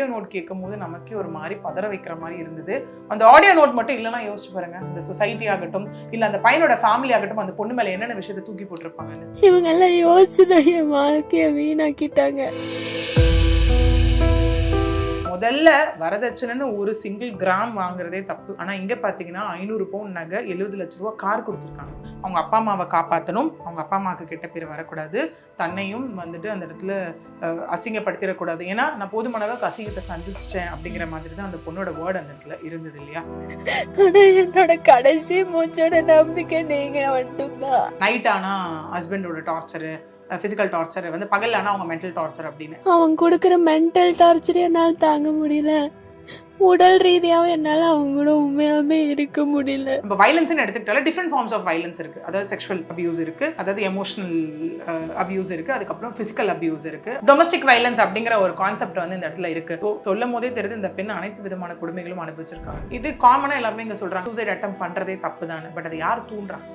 Audio note கேட்கும் போது நமக்கே ஒரு மாதிரி பதற வைக்கிற மாதிரி இருந்தது. அந்த ஆடியோ நோட் மட்டும் இல்லைன்னா யோசிச்சு பாருங்க, இந்த சொசைட்டி ஆகட்டும் இல்ல அந்த பையனோட ஃபேமிலி ஆகட்டும் அந்த பொண்ணு மேல என்னென்ன விஷயத்தை தூக்கி போட்டிருப்பாங்கன்னு. இவங்க எல்லாம் யோசிச்சுதான் என் வாழ்க்கைய வீணாக்கிட்டாங்க. முதல்ல வரதட்சணைன்னு ஒரு சிங்கிள் கிராம் வாங்குறதே தப்பு. ஆனா இங்க பாத்தீங்கன்னா 500 பவுன் நகை, 70 லட்ச ரூபாய் கார் கொடுத்துருக்காங்க. அவங்க அப்பா அம்மாவை காப்பாற்றணும், அவங்க அப்பா அம்மாவுக்கு கெட்ட பேர் வரக்கூடாது, தன்னையும் வந்துட்டு அந்த இடத்துல அசிங்கப்படுத்திடக்கூடாது. ஏன்னா நான் போதுமான அளவுக்கு அசிங்கத்தை சந்திச்சிட்டேன் அப்படிங்கிற மாதிரி தான் அந்த பொண்ணோட வேர்டு அந்த இடத்துல இருந்தது இல்லையா. ஆனா என்னோட கடைசி மூச்சோட நம்பிக்கை நீங்க மட்டும்தான். நைட் ஆனா ஹஸ்பண்டோட டார்ச்சரு, பிசிக்கல் டார்ச்சர் வந்து பகல் ஆனா அவங்க மென்டல் டார்ச்சர் அப்படின்னு. அவங்க கொடுக்குற மென்டல் டார்ச்சர் என்னால் தாங்க முடியல, உடல் ரீதியாவும் என்னால அவங்களோட உண்மையாவே இருக்க முடியல. இப்போ வயலன்ஸ்னு எடுத்துக்கிட்டால டிஃப்ரெண்ட் ஃபார்ம்ஸ் ஆஃப் வயலன்ஸ் இருக்கு. அதாவது செக்ஷுவல் அபியூஸ் இருக்கு, அதாவது எமோஷனல் அபியூஸ் இருக்கு, அதுக்கப்புறம் பிசிக்கல் அபியூஸ் இருக்கு, டொமஸ்டிக் வயலன்ஸ் அப்படிங்கிற ஒரு கான்செப்ட் வந்து இந்த இடத்துல இருக்கு. சொல்லும் போதே தெரியுது இந்த பெண் அனைத்து விதமான கொடுமைகளும் அனுபவிச்சிருக்காங்க. இது காமனா எல்லாருமே இங்க சொல்றாங்க சூசைட் அட்டெம்ப்ட் பண்றதே தப்பு தானே. பட் அதை யார் தூண்டுறாங்க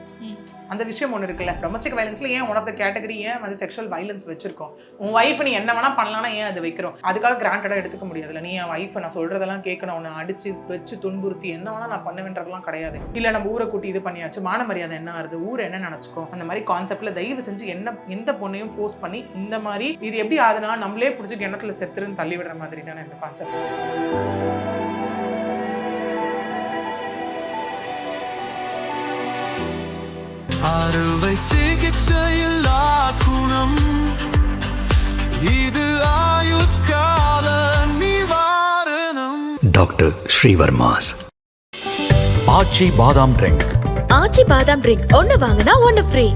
அந்த விஷயம் ஒன்று இருக்குல்ல. டொமஸ்டிக் வயலன்ஸ்ல ஏன் ஒன் ஆஃப் த கேட்டகரி ஏன் வந்து செக்ஷுவல் வயலன்ஸ் வச்சிருக்கோம்? உன் வைஃப் நீ என்ன வேணா பண்ணலாம்னா ஏன் அது வைக்கிறோம்? அதுக்காக கிராண்டடா எடுத்துக்க முடியாதுல்ல. நீ என் வைஃப் நான் சொல்றதெல்லாம் கேட்கணும், உன்னை அடிச்சு வச்சு துன்புறுத்தி என்ன வேணா நான் பண்ணுவேன்றதெல்லாம் கிடையாது. இல்ல நம்ம ஊரை கூட்டி இது பண்ணியாச்சு, மான மரியாதை என்ன ஆகுது, ஊர் என்ன நினைச்சுக்கோ, அந்த மாதிரி கான்செப்ட்ல தயவு செஞ்சு என்ன எந்த பொண்ணையும் ஃபோர்ஸ் பண்ணி இந்த மாதிரி இது எப்படி ஆகுதுன்னா நம்மளே பிடிச்சி கிணத்துல செத்துருன்னு தள்ளி விடுற மாதிரி தானே இந்த கான்செப்ட். அறுவை சிகிச்சையில் குணம் இது ஆயுட்கால நிவாரணம். டாக்டர் ஸ்ரீவர்மாஸ் ஆச்சி பாதாம் ட்ரிங்க். ஆச்சி பாதாம் ட்ரிங்க் ஒன்னு வாங்கினா ஒன்னு free.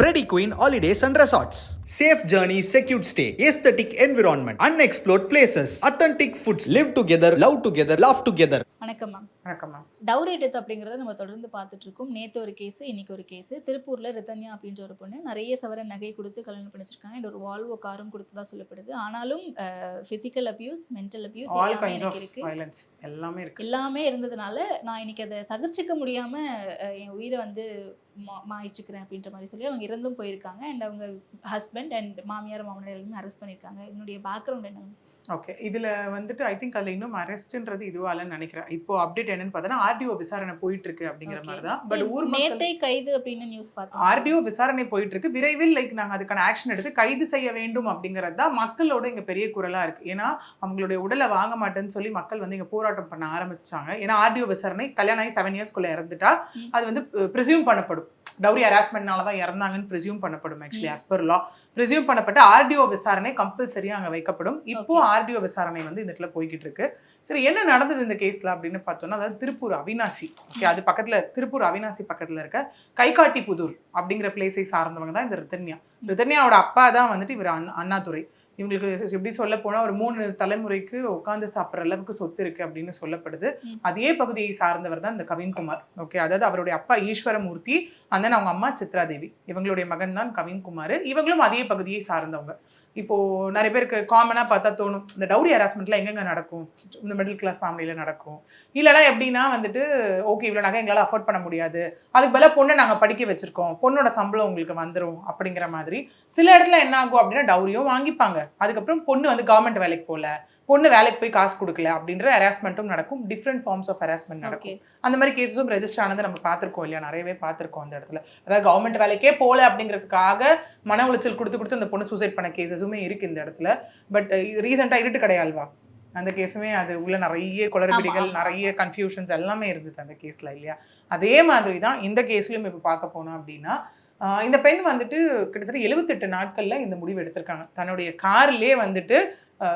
Pretty Queen Holidays and Resorts. Safe journey, secure stay, aesthetic environment, unexplored places, authentic foods. Live together, love together, laugh together. வணக்கம் மேம். வணக்கம் மேம். டவுரி டெத் அப்படிங்கிறத நம்ம தொடர்ந்து பார்த்துட்டு இருக்கோம். நேற்று ஒரு கேஸு, இன்னைக்கு ஒரு கேஸு. திருப்பூரில் ரிதன்யா அப்படின்ற ஒரு பொண்ணு நிறைய சவரன் நகை கொடுத்து கல்யாணம் பண்ணிச்சிருக்காங்க. இந்த ஒரு வால்வோ காரும் கொடுத்ததா சொல்லப்படுது. ஆனாலும் ஃபிசிக்கல் அபியூஸ், மென்டல் அபியூஸ் எல்லாமே இருக்கு. எல்லாமே இருந்ததுனால நான் இன்னைக்கு அதை சகிச்சிக்க முடியாம என் உயிரை வந்து மாயிச்சுக்கிறேன் அப்படின்ற மாதிரி சொல்லி அவங்க இறந்தும் போயிருக்காங்க. அண்ட் அவங்க ஹஸ்பண்ட் அண்ட் மாமியார் மாமனார் எல்லாமே அரெஸ்ட் பண்ணியிருக்காங்க. என்னுடைய பேக்ரவுண்ட் என்ன? ஓகே, இதுல வந்துட்டு ஐ திங்க் அதுல இன்னும் அரெஸ்ட்ன்றது இதுவாலன்னு நினைக்கிறேன். இப்போ அப்டேட் என்னன்னு பார்த்தா ஆர்டிஓ விசாரணை போயிட்டு இருக்கு அப்படிங்கிற மாதிரி தான். பட் ஊர் நேத்தை கைது அப்படின்னு நியூஸ் பார்த்தோம். ஆர்டிஓ விசாரணை போயிட்டு இருக்கு. விரைவில் நாங்க அதுக்கான ஆக்ஷன் எடுத்து கைது செய்ய வேண்டும் அப்படிங்கிறது தான் மக்களோட இங்க பெரிய குரலா இருக்கு. ஏன்னா அவங்களுடைய உடலை வாங்க மாட்டேன்னு சொல்லி மக்கள் வந்து இங்க போராட்டம் பண்ண ஆரம்பிச்சாங்க. ஏன்னா ஆர்டிஓ விசாரணை கல்யாணம் ஆகி 7 இயர்ஸ்க்குள்ள இறந்துட்டா அது வந்து ப்ரிசியூம் பண்ணப்படும். டவுரி ஹராஸ்மெண்ட்னால தான் இறந்தாங்கன்னு ப்ரிசியூம் பண்ணப்படும். Actually as per law presume பண்ணப்பட்ட ஆர்டிஓ விசாரணை கம்பல்சரியா அங்க வைக்கப்படும். இப்போ ஆர்டிஓ விசாரணை வந்து இந்த இடத்துல போய்கிட்டு இருக்கு. சரி, என்ன நடந்தது இந்த கேஸ்ல அப்படின்னு பார்த்தோம்னா, அதாவது திருப்பூர் அவினாசி, ஓகே, அது பக்கத்துல திருப்பூர் அவினாசி பக்கத்துல இருக்க கைகாட்டி புதூர் அப்படிங்கிற பிளேஸை சார்ந்தவங்க தான் இந்த ரிதன்யாவோட அப்பா தான் வந்துட்டு இவர் அண்ணாதுரை. இவங்களுக்கு எப்படி சொல்ல போனா ஒரு 3 தலைமுறைக்கு உட்காந்து சாப்பிட்ற அளவுக்கு சொத்து இருக்கு அப்படின்னு சொல்லப்படுது. அதே பகுதியை சார்ந்தவர் தான் இந்த கவின்குமார். ஓகே, அதாவது அவருடைய அப்பா ஈஸ்வரமூர்த்தி, அந்த அவங்க அம்மா சித்ராதேவி, இவங்களுடைய மகன் தான் கவின்குமார். இவங்களும் அதே பகுதியை சார்ந்தவங்க. இப்போ நிறைய பேருக்கு காமனா பார்த்தா தோணும், இந்த டவுரி ஹராஸ்மெண்ட்லாம் எங்கெங்க நடக்கும்? இந்த மிடில் கிளாஸ் ஃபேமிலியில நடக்கும். இல்லைனா எப்படின்னா வந்துட்டு ஓகே இவ்வளோ நகை எங்களால் அஃபோர்ட் பண்ண முடியாது, அதுக்கு பதிலாக பொண்ணை நாங்கள் படிக்க வச்சிருக்கோம், பொண்ணோட சம்பளம் உங்களுக்கு வந்துடும் அப்படிங்கிற மாதிரி. சில இடத்துல என்ன ஆகும் அப்படின்னா டவுரியும் வாங்கிப்பாங்க, அதுக்கப்புறம் பொண்ணு வந்து கவர்மெண்ட் வேலைக்கு போகல, பொண்ணு வேலைக்கு போய் காசு கொடுக்கல அப்படின்ற ஹராஸ்மெண்ட்டும் நடக்கும். டிஃப்ரெண்ட் ஃபார்ம்ஸ் ஆஃப் ஹராஸ்மெண்ட் நடக்கும். அந்த மாதிரி கேஸஸும் ரெஜிஸ்டர் ஆனது நம்ம பார்த்துருக்கோம் இல்லையா, நிறையவே பார்த்துருக்கோம் அந்த இடத்துல. அதாவது கவர்மெண்ட் வேலைக்கே போகல அப்படிங்கிறதுக்காக மன உளைச்சல் கொடுத்து அந்த பொண்ணு சூசைட் பண்ண கேஸஸுமே இருக்கு இந்த இடத்துல. பட் இது ரீசெண்டாக இருட்டு கிடையாதுவா அந்த கேஸுமே, அது உள்ள நிறைய குளறுபடிகள், நிறைய கன்ஃபியூஷன்ஸ் எல்லாமே இருந்தது அந்த கேஸ்ல இல்லையா. அதே மாதிரி தான் இந்த கேஸ்லயும் இப்போ பார்க்க போனோம் அப்படின்னா, இந்த பெண் வந்துட்டு கிட்டத்தட்ட 78 நாட்கள்ல இந்த முடிவு எடுத்திருக்காங்க. தன்னுடைய கார்லயே வந்துட்டு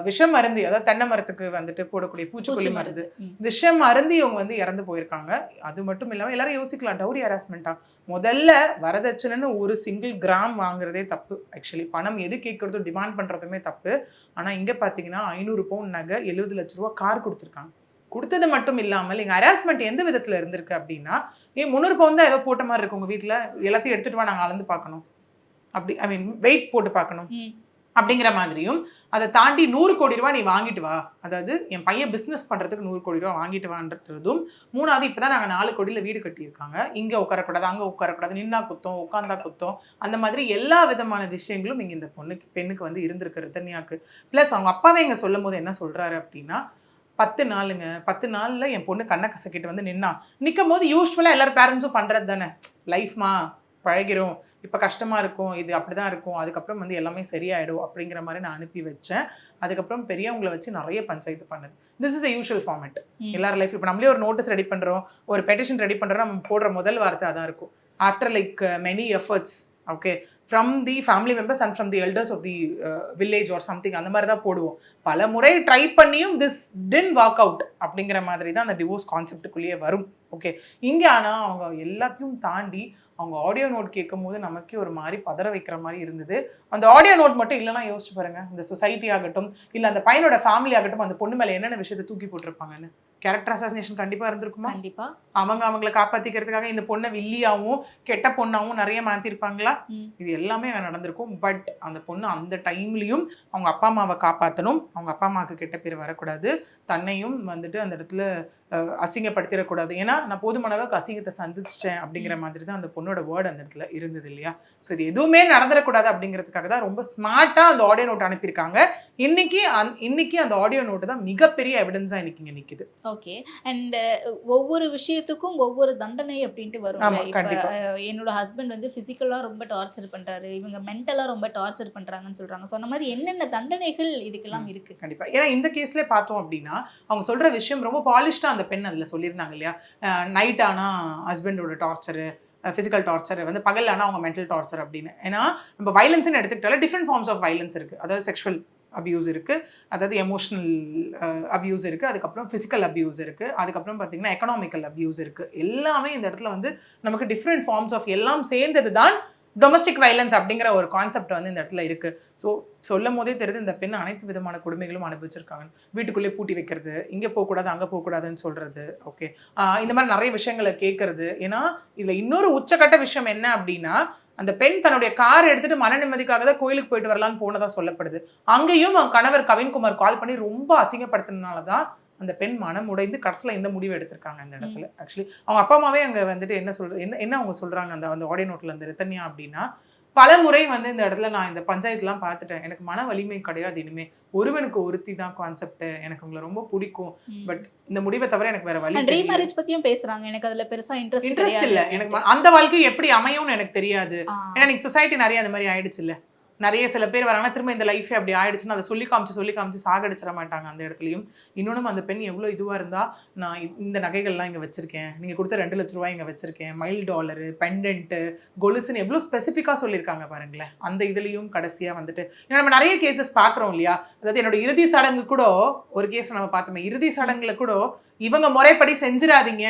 விஷம் அருந்தி, அதாவது தென்னை மரத்துக்கு வந்துட்டு போடக்கூடிய பூச்சிக்கொல்லி மருந்து விஷம் அருந்தி இவங்க வந்து இறந்து போயிருக்காங்க. அது மட்டும் இல்லாமல் எல்லாரும் யோசிக்கலாம், டவுரி ஹராஸ்மெண்ட்டா? முதல்ல வரதட்சணைன்னு ஒரு சிங்கிள் கிராம் வாங்குறதே தப்பு. ஆக்சுவலி பணம் எது கேட்கறதும் டிமாண்ட் பண்றதுமே தப்பு. ஆனா இங்க பாத்தீங்கன்னா 500 பவுன் நகை, 70 லட்ச ரூபாய் கார் கொடுத்துருக்காங்க. கொடுத்தது மட்டும் இல்லாமல் எங்க ஹராஸ்மெண்ட் எந்த விதத்துல இருந்திருக்கு அப்படின்னா, 300 பவுன் தான் ஏதோ போட்ட மாதிரி இருக்கு, உங்க வீட்டுல எல்லாத்தையும் எடுத்துட்டு வா நாங்க அளந்து பார்க்கணும் அப்படி, ஐ மீன் வெயிட் போட்டு பார்க்கணும், அப்படிங்கிற மாதிரியும், அதை தாண்டி 100 கோடி ரூபாய் நீ வாங்கிட்டு வா, அதாவது என் பையன் பிஸ்னஸ் பண்ணுறதுக்கு 100 கோடி ரூபா வாங்கிட்டு வான்றதும். 3வது இப்போ தான் நாங்கள் 4 கோடியில் வீடு கட்டியிருக்காங்க, இங்கே உட்காரக்கூடாது, அங்கே உட்காரக்கூடாது, நின்னா குத்தம், உட்காந்தா குத்தம், அந்த மாதிரி எல்லா விதமான விஷயங்களும் இங்கே இந்த பெண்ணுக்கு வந்து இருந்திருக்கு ரிதன்யாவுக்கு. ப்ளஸ் அவங்க அப்பாவே இங்கே சொல்லும் போது என்ன சொல்கிறாரு அப்படின்னா, 10 நாளுங்க, 10 நாளில் என் பொண்ணு கண்ணை கசக்கிட்டு வந்து நிற்கும் போது யூஸ்வலாக எல்லாரும் பேரண்ட்ஸும் பண்ணுறது தானே, லைஃப்மா பழகிறோம், இப்போ கஷ்டமாக இருக்கும், இது அப்படி தான் இருக்கும், அதுக்கப்புறம் வந்து எல்லாமே சரியாயிடும் அப்படிங்கிற மாதிரி நான் அனுப்பி வச்சேன். அதுக்கப்புறம் பெரியவங்களை வச்சு நிறைய பஞ்சாயத்து பண்ணுது. This is a usual format எல்லார் லைஃப். இப்போ நம்மளே ஒரு நோட்டீஸ் ரெடி பண்ணுறோம், ஒரு பெட்டிஷன் ரெடி பண்ணுறோம், நம்ம போடுற முதல் வார்த்தை அதான் இருக்கும். After like many efforts, okay, from the family members and from the elders of the village or something, அந்த மாதிரி தான் போடுவோம். பல முறை ட்ரை பண்ணியும் திஸ் டின் ஒர்க் அவுட் அப்படிங்கிற மாதிரி தான் அந்த டிவோர்ஸ் கான்செப்டுக்குள்ளேயே வரும். ஓகே, இங்கே ஆனால் அவங்க எல்லாத்தையும் தாண்டி அவங்க ஆடியோ நோட் கேட்கும் போது நமக்கே ஒரு மாதிரி பதற வைக்கிற மாதிரி இருந்தது. அந்த ஆடியோ நோட் மட்டும் இல்லைன்னா யோசிச்சு பாருங்க, இந்த சொசைட்டி ஆகட்டும், இல்லை அந்த பையனோட ஃபேமிலி ஆகட்டும், அந்த பொண்ணு மேலே என்னென்ன விஷயத்தை தூக்கி போட்டிருப்பாங்கன்னு. கேரக்டர் அசாசினேஷன் கண்டிப்பாக இருந்திருக்குமா? கண்டிப்பா. அவங்கள காப்பாற்றிக்கிறதுக்காக இந்த பொண்ணை வில்லியாகவும் கெட்ட பொண்ணாகவும் நிறைய மாற்றிருப்பாங்களா? இது எல்லாமே நடந்திருக்கும். பட் அந்த பொண்ணு அந்த டைம்லையும் அவங்க அப்பா அம்மாவை காப்பாற்றணும், அவங்க அப்பா அம்மாவுக்கு கெட்ட பேர் வரக்கூடாது, தன்னையும் வந்துட்டு அந்த இடத்துல அசிங்கப்படுத்திடக்கூடாது. ஏன்னா நான் போதுமான அளவுக்கு அசிங்கத்தை சந்திச்சிட்டேன் அப்படிங்கிற மாதிரி தான் அந்த பொண்ணோட வேர்டு அந்த இடத்துல இருந்தது இல்லையா? ஸோ இது எதுவுமே நடந்துடக்கூடாது அப்படிங்கிறதுக்காக தான் ரொம்ப ஸ்மார்ட்டாக அந்த ஆடியோ நோட் அனுப்பியிருக்காங்க. இன்னைக்கு அந்த ஆடியோ நோட்டு தான் மிகப்பெரிய எவிடன்ஸாக இன்னைக்கு இங்கே நிற்குது. ஓகே. அண்ட் ஒவ்வொரு விஷயத்துக்கும் ஒவ்வொரு தண்டனை அப்படின்ட்டு வரும். என்னோட ஹஸ்பண்ட் வந்து ஃபிசிக்கலாக ரொம்ப டார்ச்சர் பண்ணுறாரு, இவங்க மென்டலாக ரொம்ப டார்ச்சர் பண்ணுறாங்கன்னு சொல்கிறாங்க. சொன்ன மாதிரி என்னென்ன தண்டனைகள் இதுக்கெல்லாம் இருக்குது? கண்டிப்பாக. ஏன்னா இந்த கேஸ்லேயே பார்த்தோம் அப்படின்னா அவங்க சொல்கிற விஷயம் ரொம்ப பாலிஷ்டாக அந்த பெண் அதில் சொல்லியிருந்தாங்க இல்லையா? நைட் ஆனால் ஹஸ்பண்டோட டார்ச்சரு, ஃபிசிக்கல் டார்ச்சர், வந்து பகல் ஆனால் அவங்க மென்டல் டார்ச்சர் அப்படின்னு. ஏன்னா நம்ம வயலன்ஸ்ன்னு எடுத்துக்கிட்டாலே டிஃப்ரெண்ட் ஃபார்ம்ஸ் ஆஃப் வயலன்ஸ் இருக்குது. அதாவது செக்ஷுவல் அபியூஸ் இருக்குது, அதாவது எமோஷ்னல் அபியூஸ் இருக்குது, அதுக்கப்புறம் ஃபிசிக்கல் அபியூஸ் இருக்குது, அதுக்கப்புறம் பார்த்திங்கன்னா எக்கனாமிக்கல் அபியூஸ் இருக்குது. எல்லாமே இந்த இடத்துல வந்து நமக்கு டிஃப்ரெண்ட் ஃபார்ம்ஸ் ஆஃப் எல்லாம் சேர்ந்தது தான் டொமஸ்டிக் வயலன்ஸ் அப்படிங்கிற ஒரு கான்செப்ட் வந்து இந்த இடத்துல இருக்குது. ஸோ சொல்லும் போதே தெரியுது இந்த பெண் அனைத்து விதமான கொடுமைகளும் அனுபவிச்சிருக்காங்க. வீட்டுக்குள்ளே பூட்டி வைக்கிறது, இங்கே போகக்கூடாது அங்கே போகக்கூடாதுன்னு சொல்கிறது, ஓகே, இந்த மாதிரி நிறைய விஷயங்களை கேட்கறது. ஏன்னா இதில் இன்னொரு உச்சக்கட்ட விஷயம் என்ன அப்படின்னா, அந்த பெண் தன்னுடைய கார் எடுத்துட்டு மன நிம்மதிக்காக தான் கோயிலுக்கு போயிட்டு வரலான்னு போனதா சொல்லப்படுது. அங்கேயும் அவன் கணவர் கவின்குமார் கால் பண்ணி ரொம்ப அசிங்கப்படுத்தினால தான் அந்த பெண் மனம் உடைந்து கடைசியில் இந்த முடிவு எடுத்திருக்காங்க இந்த இடத்துல. ஆக்சுவலி அவங்க அப்பா அம்மாவே அங்கே வந்துட்டு என்ன அவங்க சொல்கிறாங்க அந்த ஆடியோ நோட்டில் அந்த ரிதன்யா அப்படின்னா, பல முறை வந்து இந்த இடத்துல நான் இந்த பஞ்சாயத்துலாம் பார்த்துட்டேன், எனக்கு மன வலிமை கிடையாது, இனிமே ஒருவனுக்கு ஒருத்தி தான் கான்செப்ட், எனக்கு உங்களை ரொம்ப பிடிக்கும், பட் இந்த முடிவை தவிர எனக்கு வேற வழி. ரீமேரேஜ் பத்தியும் பேசுறாங்க, எனக்கு அதுல பெருசா இன்ட்ரெஸ்ட் இல்ல, எனக்கு அந்த வாழ்க்கை எப்படி அமையும்னு எனக்கு தெரியாது. ஏன்னா நீங்க சொசைட்டி நிறைய அந்த மாதிரி ஆயிடுச்சு இல்ல, நிறைய சில பேர் வராங்கன்னா திரும்ப இந்த லைஃபே அப்படி ஆயிடுச்சுன்னு அதை சொல்லி காமிச்சு சாகடிச்சிட மாட்டாங்க அந்த இடத்துலையும். இன்னொன்று அந்த பெண் எவ்வளோ இதுவாக இருந்தால், நான் இந்த நகைகள்லாம் இங்கே வச்சுருக்கேன், நீங்கள் கொடுத்த 2 லட்ச ரூபாய் இங்கே வச்சுருக்கேன், மைல் டாலரு, பெண்டன்ட்டு, கொலுசுன்னு எவ்வளோ ஸ்பெசிஃபிக்காக சொல்லியிருக்காங்க பாருங்களேன். அந்த இதுலேயும் கடைசியாக வந்துட்டு ஏன்னா நம்ம நிறைய கேசஸ் பார்க்குறோம் இல்லையா? அதாவது என்னோட இறுதி சடங்கு கூட ஒரு கேஸ் நம்ம பார்த்தோமே, இறுதி சடங்குல கூட இவங்க முறைப்படி செஞ்சிடாதீங்க,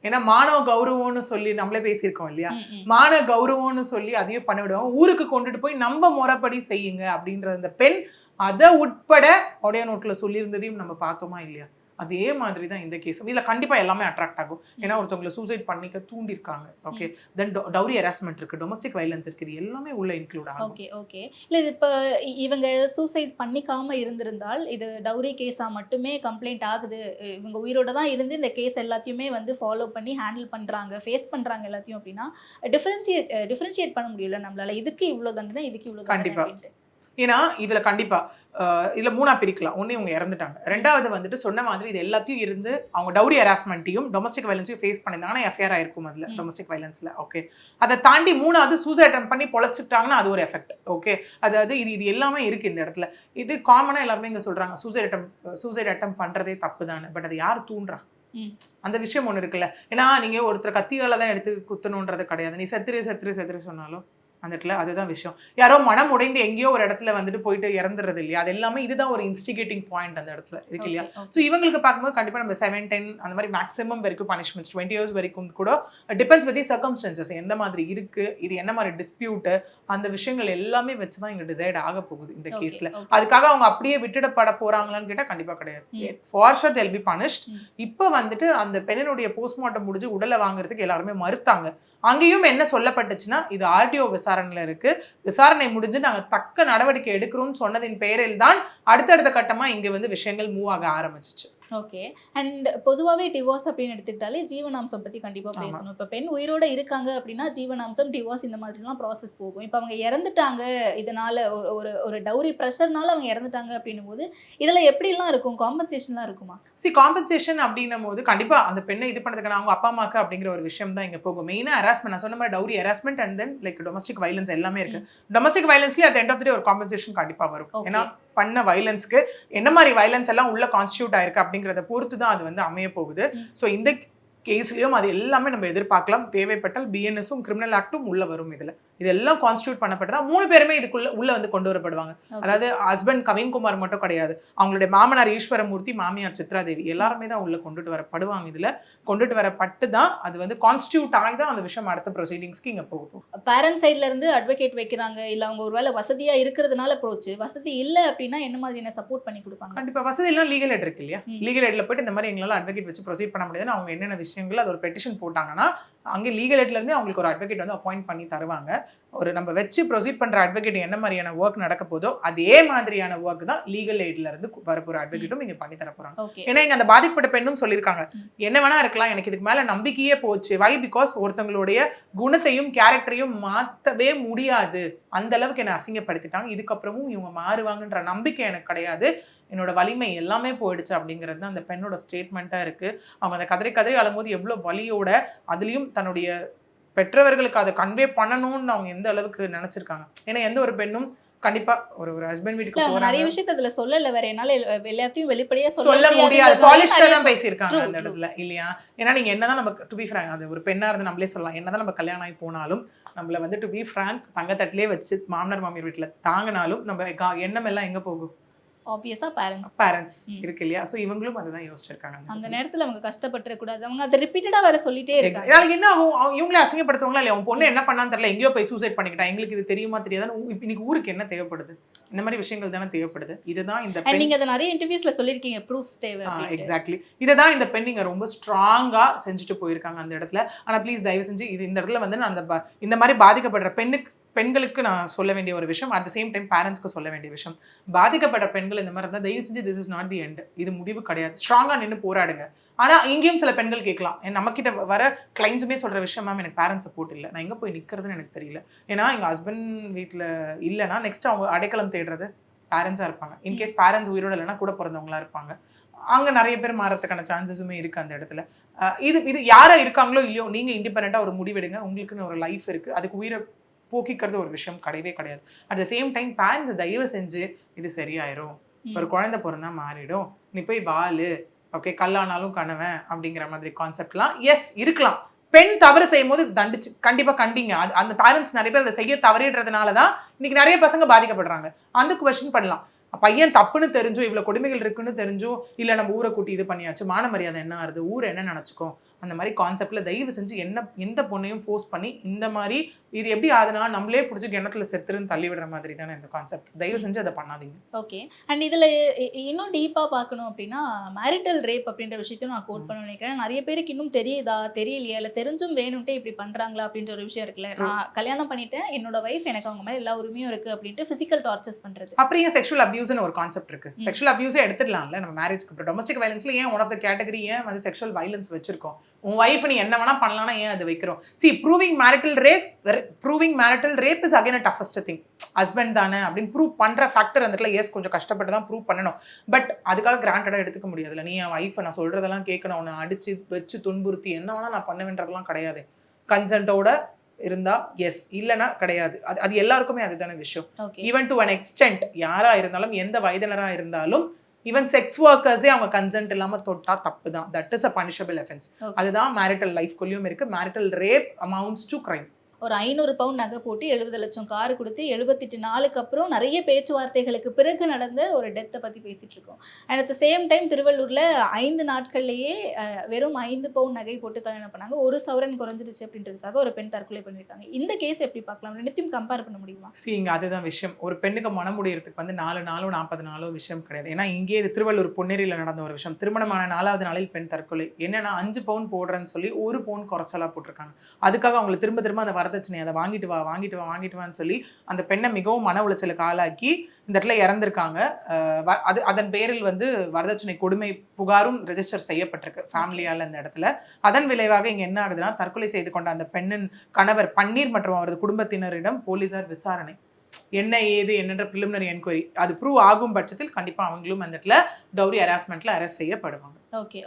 ஏன்னா மானவ கௌரவம்னு சொல்லி நம்மளே பேசியிருக்கோம் இல்லையா? மான கௌரவம்னு சொல்லி அதையும் பண்ண விடுவோம், ஊருக்கு கொண்டுட்டு போய் நம்ம முறைப்படி செய்யுங்க அப்படின்ற அந்த பெண் அதை உட்பட ஆடியோ நோட்ல சொல்லியிருந்ததையும் நம்ம பார்த்தோமா இல்லையா? அதே மாதிரி தான் இந்த கேஸும். இதில் கண்டிப்பாக எல்லாமே அட்ராக்ட் ஆகும். ஏன்னா ஒருத்தவங்களை சூசைட் பண்ணிக்க தூண்டிருக்காங்க, ஓகே, தென் டவுரி ஹராஸ்மெண்ட் இருக்குது, டொமஸ்டிக் வயலன்ஸ் இருக்குது, இது எல்லாமே உள்ள இன்க்ளூட் ஆகும். Okay okay. இல்லை இது இப்போ இவங்க சூசைட் பண்ணிக்காமல் இருந்திருந்தால் இது டவுரி கேஸாக மட்டுமே கம்ப்ளைண்ட் ஆகுது, இவங்க உயிரோட தான் இருந்து இந்த கேஸ் எல்லாத்தையுமே வந்து ஃபாலோ பண்ணி ஹேண்டில் பண்ணுறாங்க, ஃபேஸ் பண்ணுறாங்க எல்லாத்தையும் அப்படின்னா டிஃப்ரென்ஷியேட் பண்ண முடியல நம்மளால, இதுக்கு இவ்வளோ தண்டனை, இதுக்கு இவ்வளோ கண்டிப்பாக. ஏன்னா இதில் கண்டிப்பாக இதில் 3 பிரிக்கலாம். ஒன்று இவங்க இறந்துட்டாங்க, 2வது வந்துட்டு சொன்ன மாதிரி இது எல்லாத்தையும் இருந்து அவங்க டவுரி ஹராஸ்மெண்ட்டையும் டொமஸ்டிக் வயலன்ஸையும் ஃபேஸ் பண்ணியிருந்தாங்கன்னா எஃப்ஐஆர் ஆயிருக்கும் அதில் டொமஸ்டிக் வயலன்ஸில், ஓகே. அதை தாண்டி 3வது சூசைட் அட்டம் பண்ணி பொழைச்சிட்டாங்கன்னா அது ஒரு எஃபெக்ட், ஓகே. அதாவது இது எல்லாமே இருக்குது இந்த இடத்துல. இது காமனாக எல்லாருமே இங்கே சொல்கிறாங்க சூசைட் அட்டம் பண்ணுறதே தப்பு தானே, பட் அதை யார் தூண்டுறா அந்த விஷயம் ஒன்று இருக்குல்ல. ஏன்னா நீங்கள் ஒருத்தர் கத்தியால் தான் எடுத்து குத்தணுன்றது கிடையாது, நீ செத்துரு சொன்னாலும் அந்த இடத்துல அதுதான் விஷயம். யாரோ மனம் உடைந்து எங்கேயோ ஒரு இடத்துல வந்துட்டு போயிட்டு இறந்துறது இல்லையா? அது எல்லாமே இதுதான் ஒரு இன்ஸ்டிகேட்டிங் பாயிண்ட் அந்த இடத்துல இருக்கு இல்லையா? ஸோ இவங்களுக்கு பார்க்கும்போது கண்டிப்பாக நம்ம 7, 10 அந்த மாதிரி மேக்ஸிமம் வரைக்கும் பனிஷ்மெண்ட்ஸ் 20 years வரைக்கும் கூட டிபெண்ட்ஸ் வித் தி சர்க்கம்ஸ்டன்சஸ், எந்த மாதிரி இருக்கு, இது என்ன மாதிரி டிஸ்பியூட்டு, அந்த விஷயங்கள் எல்லாமே வச்சு தான் இங்கே டிசைட் ஆக போகுது இந்த கேஸில். அதுக்காக அவங்க அப்படியே விட்டுடப்பட போறாங்களான்னு கேட்டால் கண்டிப்பாக கிடையாது. For sure they'll be punished. இப்போ வந்துட்டு அந்த பெண்ணினுடைய போஸ்ட்மார்ட்டம் முடிஞ்சு உடலை வாங்குறதுக்கு எல்லாருமே மறுத்தாங்க. அங்கேயும் என்ன சொல்லப்பட்டுச்சுன்னா இது ஆர்டிஓ விசாரணையில இருக்கு, விசாரணை முடிஞ்சு நாங்க தக்க நடவடிக்கை எடுக்கிறோம்னு சொன்னதின் பெயரில் தான் அடுத்தடுத்த கட்டமா இங்க வந்து விஷயங்கள் மூவ் ஆக ஆரம்பிச்சிச்சு. ஓகே. அண்ட் பொதுவாகவே டிவோர்ஸ் அப்படின்னு எடுத்துக்கிட்டாலே ஜீவனாம்சம் பற்றி கண்டிப்பாக பேசணும். இப்போ பெண் உயிரோட இருக்காங்க அப்படின்னா ஜீவனாம்சம், டிவோர்ஸ் இந்த மாதிரிலாம் ப்ராசஸ் போகும். இப்போ அவங்க இறந்துட்டாங்க, இதனால ஒரு ஒரு டவுரி ப்ரெஷர்னால அவங்க இறந்துட்டாங்க அப்படின்னும் போது இதில் எப்படிலாம் இருக்கும், காம்பன்சேஷன்லாம் இருக்குமா? காம்பன்சேஷன் அப்படின்னும் போது கண்டிப்பா அந்த பெண்ணை இது பண்ணதுக்கான அவங்க அப்பா அம்மாக்கு அப்படிங்கிற ஒரு விஷயம் தான் இங்க போகும். மெயினா ஹராஸ்மெண்ட், நான் சொன்ன மாதிரி dowry harassment and then like domestic violence எல்லாமே இருக்கு. டொமஸ்டிக் வயலன்ஸ்லயே at end of the day ஒரு காம்பன்சேஷன் கண்டிப்பா வரும். ஏன்னா பண்ண வயலன்ஸ்க்கு என்ன மாதிரி வயலன்ஸ் எல்லாம் உள்ள கான்ஸ்டியூட் ஆயிருக்கு அப்படிங்கிறத பொறுத்து தான் அது வந்து அமைய போகுது. ஸோ இந்த கேஸ்லயும் அது எல்லாமே நம்ம எதிர்பார்க்கலாம். தேவைப்பட்டால் பிஎன்எஸும் கிரிமினல் ஆக்டும் உள்ள வரும். இதெல்லாம் கான்ஸ்டியூட் பண்ணப்பட்டதா 3 பேருமே இதுக்குள்ள உள்ள வந்து கொண்டு வரப்படுவாங்க. அதாவது ஹஸ்பண்ட் கவின்குமார் மட்டும் கிடையாது, அவங்களுடைய மாமனார் ஈஸ்வரமூர்த்தி, மாமியார் சித்ராதேவி எல்லாருமே தான் உள்ள கொண்டுட்டு வரப்படுவாங்க. இதுல கொண்டுட்டு வரப்பட்டு தான் அது வந்து கான்ஸ்டியூட் ஆகி தான் அந்த விஷயம் அடுத்த ப்ரொசீடிங்ஸ்க்கு இங்க போகும். பேரண்ட் சைட்ல இருந்து அட்வொகேட் வைக்கிறாங்க, இல்ல அவங்க ஒருவேளை வசதியா இருக்கிறதுனால அப்ரோச், வசதி இல்லை அப்படின்னா என்ன மாதிரியான சப்போர்ட் பண்ணி கொடுப்பாங்க? கண்டிப்பா வசதி எல்லாம் லீகல் எய்ட் இருக்கு இல்லையா, லீகல் எய்ட்ல போயிட்டு இந்த மாதிரி எங்களால அட்வொகேட் வச்சு ப்ரொசீட் பண்ண முடியாதுன்னு அவங்க என்னென்ன விஷயங்கள் அது ஒரு பெட்டிஷன் போட்டாங்கன்னா அங்கே லீகல் எய்ட்ல இருந்து அவங்களுக்கு ஒரு அட்வொகேட் வந்து அப்பாயிண்ட் பண்ணி தருவாங்க. ஒரு நம்ம வச்சு ப்ரொசீட் பண்ற அட்வொகேட் என்ன மாதிரியான ஒர்க் நடக்க போதோ அதே மாதிரியான ஒர்க் தான் லீகல் எய்ட்ல இருந்து வரப்போற அட்வொகேட்டும் இங்க பண்ணி தர போறாங்க. ஏன்னா இங்க அந்த பாதிக்கப்பட்ட பெண்ணும் சொல்லியிருக்காங்க, என்ன வேணா இருக்கலாம், எனக்கு இதுக்கு மேல நம்பிக்கையே போச்சு. வை? பிகாஸ் ஒருத்தங்களுடைய குணத்தையும் கேரக்டரையும் மாற்றவே முடியாது, அந்த அளவுக்கு என்னை அசிங்கப்படுத்திட்டாங்க, இதுக்கப்புறமும் இவங்க மாறுவாங்கன்ற நம்பிக்கை எனக்கு கிடையாது, என்னோட வலிமை எல்லாமே போயிடுச்சு அப்படிங்கிறது தான் அந்த பெண்ணோட ஸ்டேட்மெண்ட்டாக இருக்குது. அவங்க அந்த கதறி அழும்போது எவ்வளோ வலியோட, அதுலேயும் தன்னுடைய பெற்றவர்களுக்கு அதை கன்வே பண்ணணும்னு அவங்க எந்த அளவுக்கு நினச்சிருக்காங்க. ஏன்னா எந்த ஒரு பெண்ணும் கண்டிப்பா ஒரு ஹஸ்பண்ட் வீட்டுக்கு போறாங்க, நிறைய விஷயத்தை அதுல சொல்லல, வேற என்னால எல்லாத்தையும் வெளிப்படையா சொல்ல முடியாது, பாலிஷ்டா தான் பேசியிருக்காங்க அந்த இடத்துல இல்லையா. ஏன்னா நீங்க என்னதான் நம்ம டு பி ஃப்ராங்க், அது ஒரு பெண்ணா இருந்து நம்மளே சொல்லலாம், என்னதான் நம்ம கல்யாணம் ஆகி போனாலும் நம்மள வந்து டு பி ஃப்ராங்க் தங்கத்தட்டிலே வச்சு மாமனார் மாமியார் வீட்டுல தாங்கினாலும் நம்ம எண்ணம் எல்லாம் எங்க போகும்? ஆப்வியஸா பேரண்ட்ஸ் இருக்கு இல்லையா. சோ இவங்களும் அதுதான் யோசிச்சிருக்காங்க. அந்த நேரத்துல அவங்க கஷ்டப்பட்டுற கூடாது, அவங்க அதை ரிப்பீட்டடா வர சொல்லிட்டே இருக்காங்க. நாளைக்கு என்ன ஆகும், இவங்களே அசிங்கப்படுத்துவாங்களா இல்லையா, உன் பொண்ணு என்ன பண்ணான்னு தெரியல, எங்கேயோ போய் சூசைட் பண்ணிக்கிட்டா, எங்களுக்கு இது தெரியுமா தெரியாதான்னு. இன்னைக்கு ஊருக்கு என்ன தேவைப்படுது, இந்த மாதிரி விஷயங்கள் தானே தேவைப்படுது. இதுதான் இந்த பெண், நீங்க அதை நிறைய இன்டர்வியூஸ்ல சொல்லிருக்கீங்க, ப்ரூஃப்ஸ் தேவை. எக்ஸாக்ட்லி இதுதான் இந்த பெண் இங்க ரொம்ப ஸ்ட்ராங்கா செஞ்சுட்டு போயிருக்காங்க அந்த இடத்துல. ஆனா ப்ளீஸ் தயவு செஞ்சு இது இந்த இடத்துல வந்து நான் அந்த இந்த மாதிரி பாதிக்கப்படுற பெண்களுக்கு நான் சொல்ல வேண்டிய ஒரு விஷயம், அட் த சேம் டைம் பேரண்ட்ஸ்க்கு சொல்ல வேண்டிய விஷயம், பாதிக்கப்பட்ட பெண்கள் இந்த மாதிரி இருந்தால் தயவு செஞ்சு this is not the end, இது முடிவு கிடையாது, ஸ்ட்ராங்கா நின்று போராடுங்க. ஆனா இங்கேயும் சில பெண்கள் கேட்கலாம், நம்ம கிட்ட வர கிளைண்ட்ஸுமே சொல்ற விஷயம், மேம் எனக்கு பேரண்ட்ஸ் சப்போர்ட் இல்லை, நான் எங்க போய் நிக்கிறதுன்னு எனக்கு தெரியல. ஏன்னா எங்க ஹஸ்பண்ட் வீட்டுல இல்லைன்னா நெக்ஸ்ட் அவங்க அடைக்கலம் தேடுறது பேரண்ட்ஸா இருப்பாங்க. இன்கேஸ் பேரண்ட்ஸ் உயிரோட இல்லைன்னா கூட பிறந்தவங்களா இருப்பாங்க. அங்க நிறைய பேர் மாறதுக்கான சான்சஸுமே இருக்கு அந்த இடத்துல. இது யாரா இருக்காங்களோ இல்லையோ, நீங்க இண்டிபெண்டா ஒரு முடிவெடுங்க, உங்களுக்குன்னு ஒரு லைஃப் இருக்கு, அதுக்கு உயிரை போக்கிக்கிறது ஒரு விஷயம் கிடையவே கிடையாது. At the same time parents தயவு செஞ்சு இது சரியாயிரும், ஒரு குழந்தை பிறந்தா மாறிடும், நீ போய் வாழு, ஓகே கல்லானாலும் கணவன் அப்படிங்கிற மாதிரி கான்செப்ட்லாம் எஸ் இருக்கலாம். பெண் தவறு செய்யும் போது தண்டிச்சு கண்டிப்பா கண்டிங்க. அந்த பேரண்ட்ஸ் நிறைய பேர் அதை செய்ய தவறிடுறதுனாலதான் இன்னைக்கு நிறைய பசங்க பாதிக்கப்படுறாங்க. அந்த குவெஸ்டின் பண்ணலாம், பையன் தப்புன்னு தெரிஞ்சோ இவ்வளவு கொடுமைகள் இருக்குன்னு தெரிஞ்சோ இல்ல நம்ம ஊரை கூட்டி இது பண்ணியாச்சு, மான மரியாதை என்ன ஆகுது, ஊரை என்ன நினைச்சுக்கோ, அந்த மாதிரி கான்செப்ட்ல தயவு செஞ்சு எந்த பொண்ணையும் ஃபோர்ஸ் பண்ணி இந்த மாதிரி இது எப்படி ஆகுதுன்னா நம்மளே பிடிச்சி கிணத்துல செத்துருன்னு தள்ளி விடுற மாதிரி தானே இந்த கான்செப்ட். தயவு செஞ்சு அதை பண்ணாதீங்க. ஓகே. அண்ட் இதுல இன்னும் டீப்பா பார்க்கணும் அப்படின்னா மேரிட்டல் ரேப் அப்படின்ற விஷயத்தையும் நான் கோட் பண்ண நினைக்கிறேன். நிறைய பேருக்கு இன்னும் தெரியுதா தெரியலையா, இல்லை தெரிஞ்சும் வேணும்ட்டே இப்படி பண்றாங்களா அப்படின்ற ஒரு விஷயம் இருக்குல்ல. நான் கல்யாணம் பண்ணிட்டேன், என்னோட வைஃப் எனக்கு அவங்க மேல எல்லா உரிமையும் இருக்கு அப்படின்ட்டு பிசிக்கல் டார்ச்சர்ஸ் பண்றது. அப்புறம் ஏன் செக்ஷுவல் அபியூஸ்னு ஒரு கான்செப்ட் இருக்கு, செக்ஷுவல் அபியூஸே எடுத்துடலாம்ல நம்ம மேரேஜ்க்கு அப்புறம். டொமஸ்டிக் வயலன்ஸ்ல ஏன் ஒன் ஆஃப் த கேட்டகரி ஏன் வந்து செக்ஷுவல் வயலன்ஸ் வச்சிருக்கோம்? உன் வைஃப் நீ என்ன வேணா பண்ணலாம்னா ஏன் அது வைக்கிறோம்? She proving marital rape is again a toughest thing. Husband தானே அப்படின்னு ப்ரூவ் பண்ற ஃபேக்டர் அந்த இடத்துல எஸ் கொஞ்சம் கஷ்டப்பட்டு தான் ப்ரூவ் பண்ணணும். பட் அதுக்காக கிராண்டடா எடுத்துக்க முடியாதுல்ல. நீ என் வைஃபை நான் சொல்றதெல்லாம் கேட்கணும், உன்னை அடிச்சு வச்சு துன்புறுத்தி என்ன வேணா நான் பண்ணுவேன்றதெல்லாம் கிடையாது. கன்சென்ட்டோட இருந்தா எஸ், இல்லைன்னா கிடையாது. அது எல்லாருக்குமே அதுதான விஷயம். ஈவன் டு அன் எக்ஸ்டென்ட் யாரா இருந்தாலும் எந்த வயதினரா இருந்தாலும் ஈவன் செக்ஸ் ஒர்க்கர்ஸே அவங்க கன்சென்ட் இல்லாம தொட்டா தப்பு தான். That is a punishable offence. அதுதான் மேரிட்டல் லைஃப்குள்ளேயும் இருக்கு. Marital rape amounts to crime. ஒரு 500 பவுன் நகை போட்டு 70 லட்சம் காரு கொடுத்து 78 நாளுக்கு அப்புறம் நிறைய பேச்சுவார்த்தைகளுக்கு பிறகு நடந்த ஒரு டெத்தை பற்றி பேசிகிட்டு இருக்கோம். And at the same time திருவள்ளூரில் 5 நாட்கள்லேயே வெறும் 5 பவுன் நகை போட்டு கல்யாணம் பண்ணாங்க. 1 சவரன் குறைஞ்சிருச்சு அப்படின்றதுக்காக ஒரு பெண் தற்கொலை பண்ணியிருக்காங்க. இந்த கேஸ் எப்படி பார்க்கலாம்? ரெண்டுத்தையும் கம்பேர் பண்ண முடியுமா? இங்கே அதுதான் விஷயம். ஒரு பெண்ணுக்கு மனம் முடியறதுக்கு வந்து 4 நாளோ 40 நாளோ விஷயம் கிடையாது. ஏன்னா இங்கே இது திருவள்ளூர் பொன்னேரியில் நடந்த ஒரு விஷயம். திருமணமான 4வது நாளில் பெண் தற்கொலை. என்னன்னா 5 பவுன் போடுறேன்னு சொல்லி 1 பவுன் குறைச்சலா போட்டிருக்காங்க. அதுக்காக அவங்களை திரும்ப அந்த வரதட்சணை அதை வாங்கிட்டு வான்னு சொல்லி அந்த பெண்ணை மிகவும் மன உளைச்சலுக்கு ஆளாக்கி இந்த இடத்துல இறந்திருக்காங்க. அதன் பேரில் வந்து வரதட்சணை கொடுமை புகாரும் ரெஜிஸ்டர் செய்யப்பட்டிருக்கு ஃபேமிலியால் இந்த இடத்துல. அதன் விளைவாக இங்கே என்ன ஆகுதுன்னா, தற்கொலை செய்து கொண்ட அந்த பெண்ணின் கணவர் பன்னீர் மற்றும் அவரது குடும்பத்தினரிடம் போலீசார் விசாரணை, என்ன ஏது என்னன்ற பிரிலிமினரி என்கொயரி அது ப்ரூவ் ஆகும் பட்சத்தில் கண்டிப்பாக அவங்களும் அந்த இடத்துல டவுரி ஹராஸ்மெண்ட்ல அரெஸ்ட் செய்யப்படுவாங்க.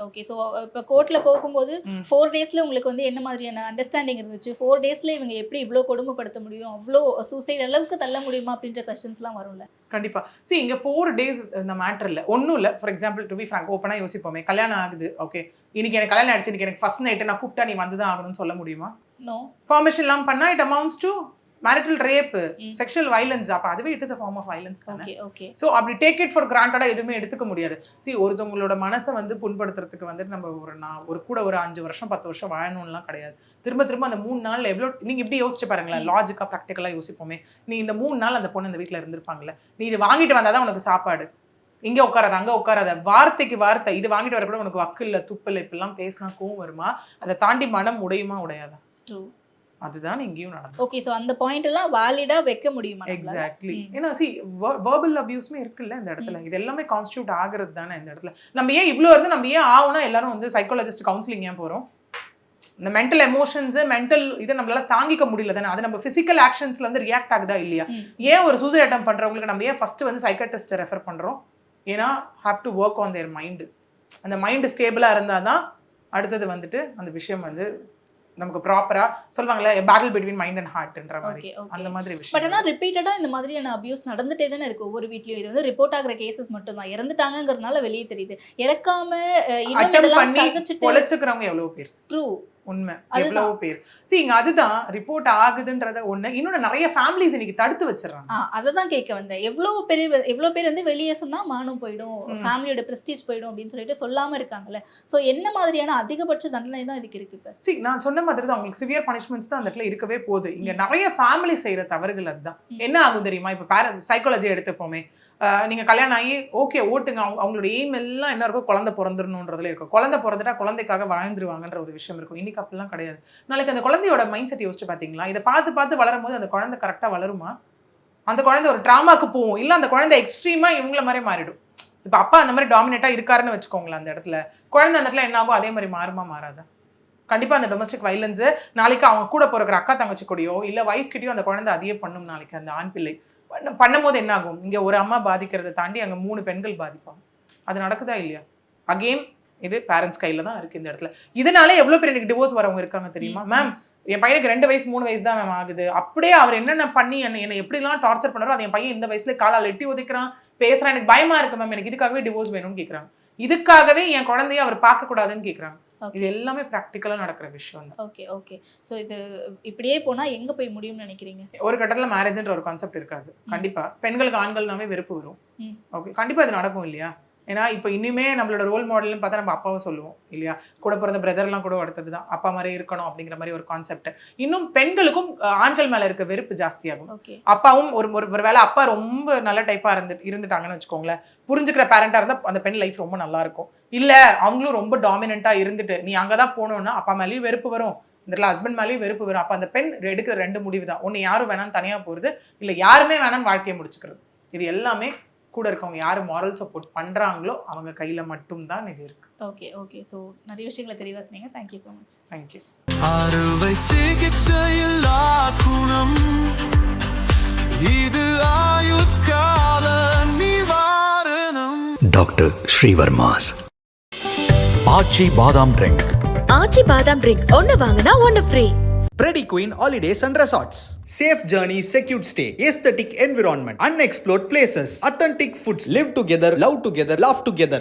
ஓகே ஸோ இப்போ கோர்ட்டில் போகும்போது 4 டேஸில் உங்களுக்கு வந்து என்ன மாதிரியான அண்டர்ஸ்டாண்டிங் இருந்துச்சு? 4 டேஸில் இவங்க எப்படி இவ்வளோ கொடுமைப்படுத்த முடியும், அவ்வளோ சூசைட் அளவுக்கு தள்ள முடியுமா அப்படின்ற கொஸ்டின்ஸ்லாம் வரும்ல. கண்டிப்பாக இங்கே 4 டேஸ் இந்த மேட்டர் இல்லை, ஒன்றும் இல்லை. For example to be frank ஓப்பனாக யோசிப்போமே, கல்யாணம் ஆகுது, ஓகே இன்னைக்கு எனக்கு கல்யாணம் ஆயிடுச்சு, இன்னைக்கு எனக்கு ஃபர்ஸ்ட் நைட்டு நான் கூப்பிட்டா நீ வந்து தான் ஆகணும்னு சொல்ல முடியுமா? நோ. பெர்மிஷன் இல்லாமல் பண்ணால் it amounts to marital rape, sexual violence. அப்போ அதுவே it is a form of violence தானே. ஸோ அப்படி டேக் இட் ஃபார் கிராண்டடாக எதுவுமே எடுத்துக்க முடியாது. ஒருத்தவங்களோட மனசை வந்து புண்படுத்துறதுக்கு வந்துட்டு நம்ம ஒரு 5 வருஷம் 10 வருஷம் வாழணும்லாம் கிடையாது. திரும்ப அந்த 3 நாள் எவ்வளோ நீங்கள் இப்படி யோசிச்சு பாருங்களேன், லாஜிக்காக ப்ராக்டிக்கலாக யோசிப்போமே. நீ இந்த 3 நாள் அந்த பொண்ணு அந்த வீட்டில் இருந்திருப்பாங்களே, நீ இது வாங்கிட்டு வந்தால் தான் உனக்கு சாப்பாடு, இங்கே உட்காராத அங்கே உட்காராத, வார்த்தைக்கு வார்த்தை இது வாங்கிட்டு வரக்கூட உனக்கு வக்கு இல்லை துப்பு இல்லை, இப்படிலாம் பேசினா கோவம் வருமா? அதை தாண்டி மனம் உடையுமா உடையாதா? அதுதான் இங்கேயும் நடக்கும். ஓகே ஸோ அந்த பாயிண்ட் எல்லாம் வாலிடா வைக்க முடியுமா? எக்ஸாக்ட்லி. ஏன்னா வெர்பல் அபியூஸ்மே இருக்குல்ல இந்த இடத்துல. இது எல்லாமே கான்ஸ்டியூட் ஆகுறது தானே இந்த இடத்துல. நம்ம ஏன் இவ்வளோ இருந்து நம்ம ஏன் ஆகுனா எல்லாரும் வந்து சைக்காலஜிஸ்ட் கவுன்சிலிங் ஏன் போகிறோம்? இந்த மென்டல் எமோஷன்ஸ் மென்டல் இதை நம்மளால தாங்கிக்க முடியல தானே. அது நம்ம பிசிக்கல் ஆக்ஷன்ஸ்ல வந்து ரியாக்ட் ஆகுதா இல்லையா? ஏன் ஒரு சூசைட் அட்டெம்ப்ட் பண்றவங்களுக்கு நம்ம ஏன் ஃபர்ஸ்ட் வந்து சைக்காட்ரிஸ்ட்டை ரெஃபர் பண்றோம்? ஏன்னா have to work on their mind. அந்த மைண்டு ஸ்டேபிளா இருந்தாதான் அடுத்தது வந்துட்டு அந்த விஷயம் வந்து நமக்கு ப்ராப்பரா சொல்வாங்கல்ல, பேட்டில் பிட்வீன் மைண்ட் அண்ட் ஹார்ட்ன்ற மாதிரி அந்த மாதிரி விஷயம். பட் ஆனால் ரிப்பீட்டடா இந்த மாதிரியான அபியூஸ் நடந்துட்டே தானே இருக்கு ஒவ்வொரு வீட்லயும். இது வந்து ரிப்போர்ட் ஆகிற கேசஸ் மட்டும் தான், இறந்துட்டாங்கிறதுனால வெளியே தெரியுது. இறக்காம பொழைச்சுக்கிறவங்க எவ்வளவு பேர்? ட்ரூ உண்மை, எவ்வளவு பேர். இங்க அதுதான் ரிப்போர்ட் ஆகுதுன்றத ஒண்ணு. இன்னொன்னு நிறைய ஃபேமிலிஸ் இன்னைக்கு தடுத்து வச்சிடறாங்க. அததான் கேட்க வந்தேன். எவ்வளவு பேர் வந்து வெளியே சொன்னா மானம் போயிடும், ஃபேமிலியோட பிரஸ்டீஜ் போயிடும் அப்படின்னு சொல்லிட்டு சொல்லாம இருக்காங்கல்ல. சோ என்ன மாதிரியான அதிகபட்ச தண்டனை தான் இதுக்கு இருக்கு? இப்ப நான் சொன்ன மாதிரி தான் உங்களுக்கு சிவியர் பனிஷ்மெண்ட்ஸ் தான் அந்த இடத்துல இருக்கவே போகுது. இங்க நிறைய ஃபேமிலி செய்யற தவறுகள் அதுதான். என்ன ஆகும் தெரியுமா? இப்ப சைக்காலஜி எடுத்துப்போமே, நீங்க கல்யாணம் ஆகி ஓகே ஓட்டுங்க, அவங்களோட எய்ம் எல்லாம் என்ன இருக்கும், குழந்தை பிறந்துடணுன்றதுல இருக்கும். குழந்தை பிறந்துட்டா குழந்தைக்காக வாழ்ந்துருவாங்கன்ற ஒரு விஷயம் இருக்கும். இன்னைக்கு அப்படிலாம் கிடையாது. நாளைக்கு அந்த குழந்தையோட மைண்ட் செட் யோசிச்சு பாத்தீங்களா? இதை பார்த்து வளரும் போது அந்த குழந்தை கரெக்டா வளருமா? அந்த குழந்தை ஒரு ட்ராமாக்கு போகும், இல்ல அந்த குழந்தை எக்ஸ்ட்ரீமா இவங்கள மாதிரி மாறிடும். இப்ப அப்பா அந்த மாதிரி டாமினேட்டா இருக்காருன்னு வச்சுக்கோங்களேன், அந்த இடத்துல குழந்தை அந்த இடத்துல என்ன ஆகும், அதே மாதிரி மாறுமா மாறாதா? கண்டிப்பா அந்த டொமஸ்டிக் வயலன்ஸ் நாளைக்கு அவங்க கூட பிறக்கிற அக்கா தங்கச்சி கூடயோ இல்ல வைஃப் கிட்டயோ அந்த குழந்தை அதையே பண்ணும். நாளைக்கு அந்த ஆண் பிள்ளை பண்ணும்போது என்ன ஆகும்? இங்க ஒரு அம்மா பாதிக்கிறத தாண்டி அங்க 3 பெண்கள் பாதிப்பாங்க. அது நடக்குதா இல்லையா? அகெயின் இது பேரண்ட்ஸ் கையில தான் இருக்கு இந்த இடத்துல. இதனால எவ்வளவு பேர் எனக்கு டிவோர்ஸ் வரவங்க இருக்காங்க தெரியுமா? மேம் என் பையனுக்கு 2 வயசு 3 வயசு தான் மேம் ஆகுது. அப்படியே அவர் என்னென்ன பண்ணி என்னை எப்படிலாம் டார்ச்சர் பண்ணாரோ அது என் பையன் இந்த வயசுல காலால் எட்டி உதைக்கிறான், பேசுறான், எனக்கு பயமா இருக்கு மேம், எனக்கு இதுக்காகவே டிவோர்ஸ் வேணும்னு கேட்கறாங்க. இதுக்காகவே என் குழந்தைய அவர் பார்க்க கூடாதுன்னு கேட்கறாங்க. இது எல்லாமே பிராக்டிக்கலா நடக்கிற விஷயம் தான். ஓகே சோ இது இப்படியே போனா எங்க போய் முடியும்னு நினைக்கிறீங்க? ஒரு கட்டத்துல மேரேஜ்ன்ற ஒரு கான்செப்ட் இருக்காது. கண்டிப்பா பெண்களுக்கு ஆண்கள்னாவே வெறுப்பு வரும். ஓகே கண்டிப்பா இது நடக்கும் இல்லையா? ஏன்னா இப்போ இனிமே நம்மளோட ரோல் மாடல்னு பார்த்தா நம்ம அப்பாவை சொல்லுவோம் இல்லையா? கூட பிறந்த பிரதர்லாம் கூட அடுத்தது தான் அப்பா மாதிரி இருக்கணும் அப்படிங்கிற மாதிரி ஒரு கான்செப்ட். இன்னும் பெண்களுக்கும் ஆண்கள் மேல இருக்க வெறுப்பு ஜாஸ்தியாகும். அப்பாவும் ஒரு வேளை அப்பா ரொம்ப நல்ல டைப்பா இருந்துட்டாங்கன்னு வச்சுக்கோங்களேன், புரிஞ்சுக்கிற பேரண்டா இருந்தா அந்த பெண் லைஃப் ரொம்ப நல்லா இருக்கும். இல்ல அவங்களும் ரொம்ப டாமினண்டா இருந்துட்டு நீ அங்கதான் போகணும்னா அப்பா மேலேயும் வெறுப்பு வரும், இந்த ஹஸ்பண்ட் மேலேயும் வெறுப்பு வரும். அப்ப அந்த பெண் எடுக்கிற 2 முடிவு தான். ஒண்ணு யாரும் வேணாம்னு தனியா போறது, இல்ல யாருமே வேணாம்னு வாழ்க்கையை முடிச்சுக்கிறது. இது எல்லாமே கூட இருக்கவங்க யாரு மாரல் சப்போர்ட் பண்றாங்களோ அவங்க கையில மட்டும் தான் இது இருக்கு. ஓகே சோ நிறைய விஷயங்களை தெளிவா சொன்னீங்க. Thank you so much. Thank you. அறுவை சிகிச்சையில் குணம் இது ஆயுட்கால நிவாரணம். டாக்டர் ஸ்ரீவர்மாஸ் ஆச்சி பாதாம் ட்ரிங்க். ஆச்சி பாதாம் ட்ரிங்க் ஒன்னு வாங்கினா ஒன்னு free. Preddy Queen Holidays and Resorts. Safe journey, secured stay, aesthetic environment, unexplored places, authentic foods, live together, love together, laugh together.